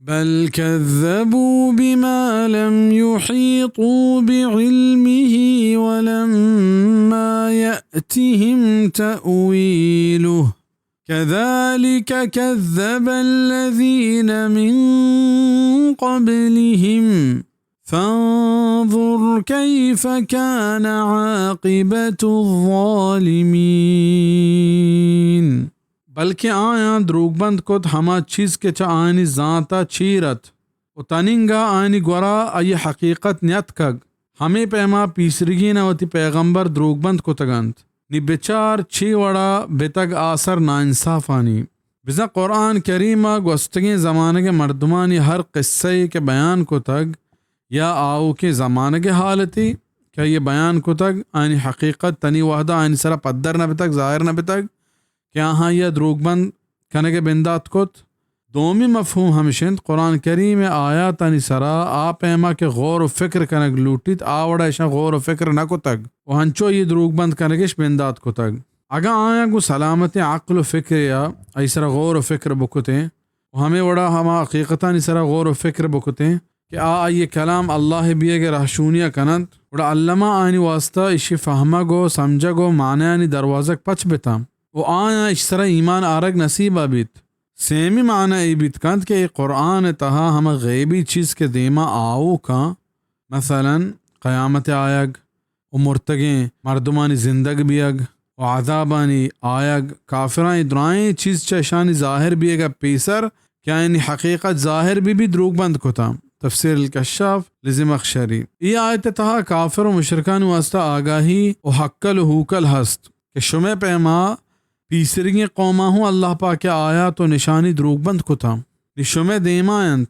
बल कज़्ज़बू बिमा लम युहीतू बिइल्मिही वलम्मा यअतिहिम तअवीलुहु कज़ालिक कज़्ज़बल्लज़ीन मिन क़ब्लिहिम फ़न्ज़ुर कैफ़ कान आक़िबतुज़्ज़ालिमीन। बल्कि आया द्रूगबंद कोत हमा चीज़ के चा आनी ज़ाता चीरत उतनिंगा आनी गोरा अय हकीकत न्यत कग हमें पैमा पीसरगी नवती पैगंबर द्रूगबंद कोतगंत नि बेचार छी वड़ा बेतग आसर नाइंसाफानी बिज़ा कुरान करीमा गुस्तगे ज़माने के मर्दमानी हर किस्से के बयान को तग या आओ के ज़माने के हालती क्या ये बयान को तग आनी हकीकत तनी वहदा आनी सरा पद्दर न बेतग ज़ाहिर न बेतग क्या हाँ यह द्रूगबंद कने के बिंदात कोत दोमी मफहूम हमेशंद कुरान करीम में आया तनी सरा आप एमा के गौर व फिक्र कनक लूटित आवड़ा ऐसा गौर व फिक्र न को तग वहंचो ये द्रूगबंद कने के बिंदात को तग अगर आया को सलामत अक्ल व फिक्र या ऐसा गौर व फिक्र बुकते हमें वड़ा हम हकीकता निसरा गौर व फिक्र बुकते कि ये कलाम अल्लाह बिया के रहशूनिया कनत वड़ा अल्लामा आनी वास्ता इशी फहमा गो समझा गो माने आनी दरवाज़ा पच बेता वो आया इस तरह ईमान आरग नसीब आबित सेमी माना इबित कंत के कुरान तहा हम गैबी चीज़ के देमा आओ का मसलन क़यामत आयग व मुर्तगे मर्दमानी जिंदग बियग व आज़ाबानी आयग काफिरानी दुराएं चीज़ चशानी ज़ाहिर बियगा पेसर क्या इन हकीकत ज़ाहिर भी द्रूगबंद को था तफसीर अल-कश्शाफ लिज़मख़शरी ये आयत तहा काफिर व मुशरिकान वास्ता आगाही व हक्कल हुकल हस्त कि शुमे पैमा पीसरगी कौमा हूँ अल्लाह पाक के आया तो निशानी द्रूगबंद को था निशुमे देमायंत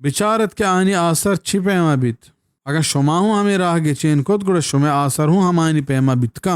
बिचारत के आनी आसर छी पैमा बित अगर शुमा हूँ हमें राह गे चेन को शुमे आसर हूँ हम आनी पैमा बित का